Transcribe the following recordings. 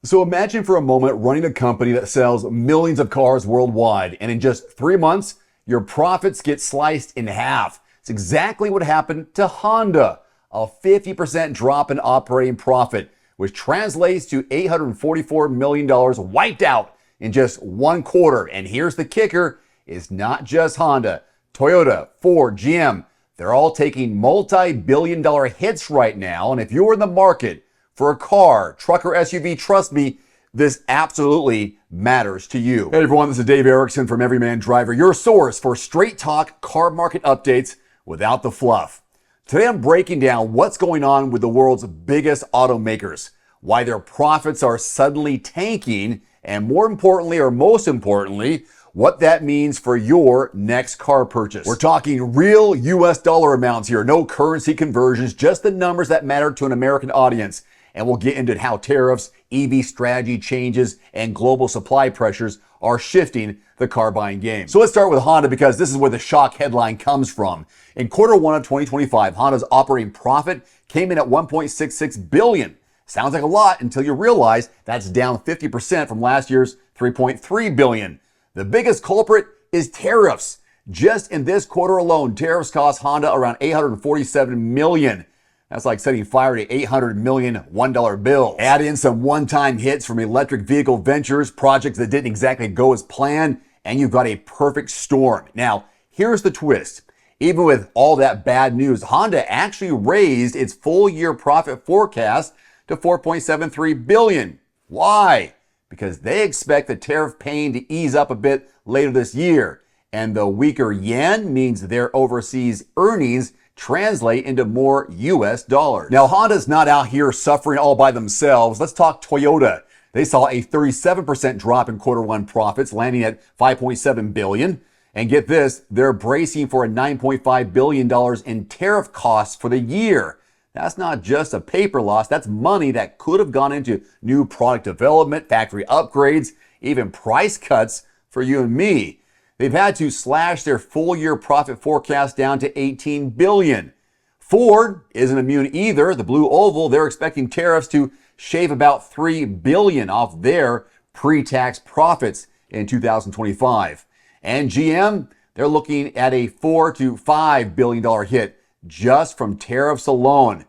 So imagine for a moment running a company that sells millions of cars worldwide, and in just 3 months, your profits get sliced in half. It's exactly what happened to Honda. A 50% drop in operating profit, which translates to $844 million wiped out in just 1 quarter. And here's the kicker, it's not just Honda. Toyota, Ford, GM, they're all taking multi-billion-dollar hits right now. And if you're in the market for a car, truck, or SUV, trust me, this absolutely matters to you. Hey everyone, this is Dave Erickson from Everyman Driver, your source for straight talk car market updates without the fluff. Today I'm breaking down what's going on with the world's biggest automakers, why their profits are suddenly tanking, and more importantly, or most importantly, what that means for your next car purchase. We're talking real US dollar amounts here, no currency conversions, just the numbers that matter to an American audience. And we'll get into how tariffs, EV strategy changes, and global supply pressures are shifting the car buying game. So let's start with Honda because this is where the shock headline comes from. In quarter one of 2025, Honda's operating profit came in at $1.66 billion. Sounds like a lot until you realize that's down 50% from last year's $3.3 billion. The biggest culprit is tariffs. Just in this quarter alone, tariffs cost Honda around $847 million. That's like setting fire to $800 million $1 bills. Add in some one-time hits from electric vehicle ventures, projects that didn't exactly go as planned, and you've got a perfect storm. Now, here's the twist. Even with all that bad news, Honda actually raised its full-year profit forecast to $4.73 billion. Why? Because they expect the tariff pain to ease up a bit later this year. And the weaker yen means their overseas earnings translate into more US dollars. Now, Honda's not out here suffering all by themselves. Let's talk Toyota. They saw a 37% drop in quarter one profits, landing at $5.7 billion. And get this, they're bracing for a $9.5 billion in tariff costs for the year. That's not just a paper loss, that's money that could have gone into new product development, factory upgrades, even price cuts for you and me. They've had to slash their full year profit forecast down to $18 billion. Ford isn't immune either. The Blue Oval, they're expecting tariffs to shave about $3 billion off their pre-tax profits in 2025. And GM, they're looking at a $4 to $5 billion hit just from tariffs alone.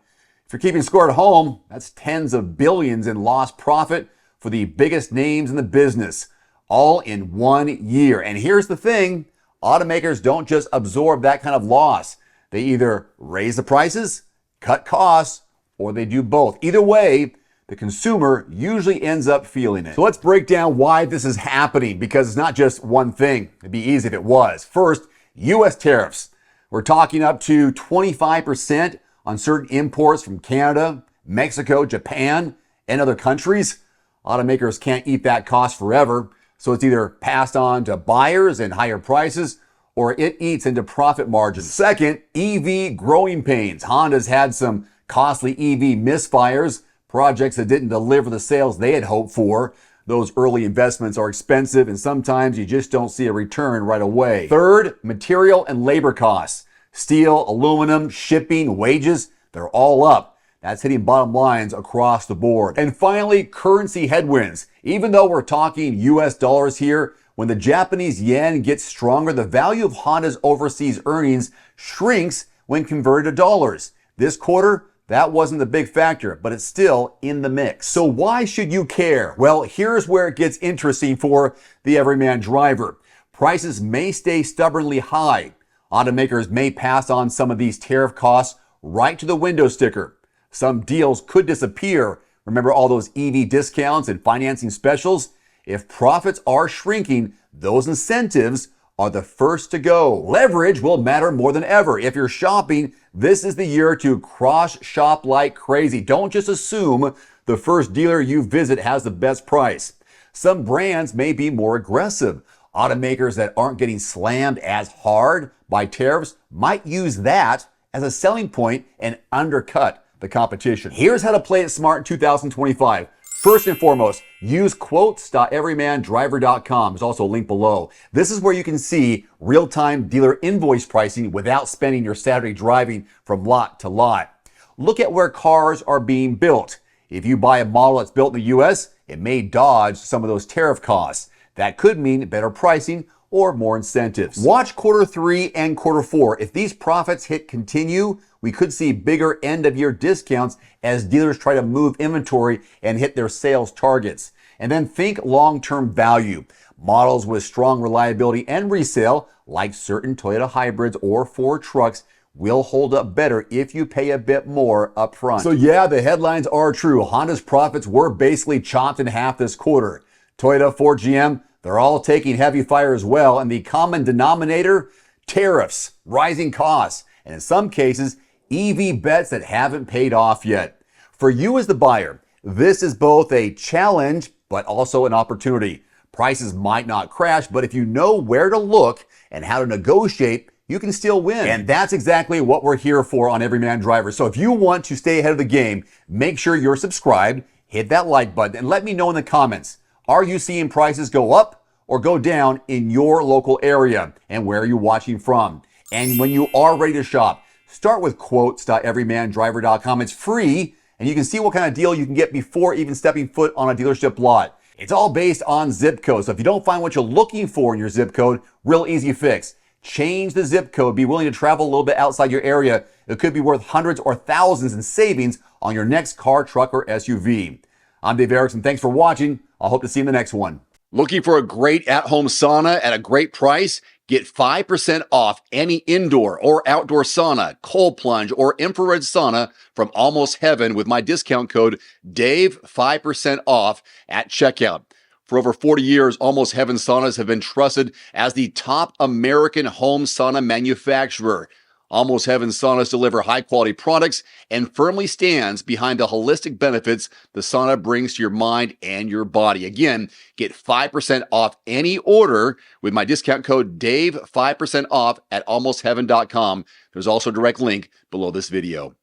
If you're keeping score at home, that's tens of billions in lost profit for the biggest names in the business, all in 1 year. And here's the thing, automakers don't just absorb that kind of loss. They either raise the prices, cut costs, or they do both. Either way, the consumer usually ends up feeling it. So let's break down why this is happening, because it's not just one thing. It'd be easy if it was. First, US tariffs. We're talking up to 25% on certain imports from Canada, Mexico, Japan, and other countries. Automakers can't eat that cost forever. So it's either passed on to buyers in higher prices or it eats into profit margins. Second, EV growing pains. Honda's had some costly EV misfires, projects that didn't deliver the sales they had hoped for. Those early investments are expensive and sometimes you just don't see a return right away. Third, material and labor costs. Steel, aluminum, shipping, wages, they're all up. That's hitting bottom lines across the board. And finally, currency headwinds. Even though we're talking US dollars here, when the Japanese yen gets stronger, the value of Honda's overseas earnings shrinks when converted to dollars. This quarter, that wasn't the big factor, but it's still in the mix. So why should you care? Well, here's where it gets interesting for the everyman driver. Prices may stay stubbornly high. Automakers may pass on some of these tariff costs right to the window sticker. Some deals could disappear. Remember all those EV discounts and financing specials? If profits are shrinking, those incentives are the first to go. Leverage will matter more than ever. If you're shopping, this is the year to cross shop like crazy. Don't just assume the first dealer you visit has the best price. Some brands may be more aggressive. Automakers that aren't getting slammed as hard by tariffs might use that as a selling point and undercut the competition. Here's how to play it smart in 2025. First and foremost, use quotes.everymandriver.com. There's also a link below. This is where you can see real-time dealer invoice pricing without spending your Saturday driving from lot to lot. Look at where cars are being built. If you buy a model that's built in the US, it may dodge some of those tariff costs. That could mean better pricing or more incentives. Watch quarter 3 and quarter 4. If these profits hit continue, we could see bigger end of year discounts as dealers try to move inventory and hit their sales targets. And then think long-term value. Models with strong reliability and resale, like certain Toyota hybrids or Ford trucks, will hold up better if you pay a bit more up front. So yeah, the headlines are true. Honda's profits were basically chopped in half this quarter. Toyota, Ford, GM, they're all taking heavy fire as well. And the common denominator, tariffs, rising costs, and in some cases, EV bets that haven't paid off yet. For you as the buyer, this is both a challenge, but also an opportunity. Prices might not crash, but if you know where to look and how to negotiate, you can still win. And that's exactly what we're here for on Everyman Driver. So if you want to stay ahead of the game, make sure you're subscribed, hit that like button, and let me know in the comments. Are you seeing prices go up or go down in your local area? And where are you watching from? And when you are ready to shop, start with quotes.everymandriver.com. It's free, and you can see what kind of deal you can get before even stepping foot on a dealership lot. It's all based on zip code. So if you don't find what you're looking for in your zip code, real easy fix. Change the zip code. Be willing to travel a little bit outside your area. It could be worth hundreds or thousands in savings on your next car, truck, or SUV. I'm Dave Erickson. Thanks for watching. I'll hope to see you in the next one. Looking for a great at-home sauna at a great price? Get 5% off any indoor or outdoor sauna, cold plunge, or infrared sauna from Almost Heaven with my discount code DAVE, 5% off at checkout. For over 40 years, Almost Heaven saunas have been trusted as the top American home sauna manufacturer. Almost Heaven saunas deliver high-quality products and firmly stands behind the holistic benefits the sauna brings to your mind and your body. Again, get 5% off any order with my discount code DAVE, 5% off at almostheaven.com. There's also a direct link below this video.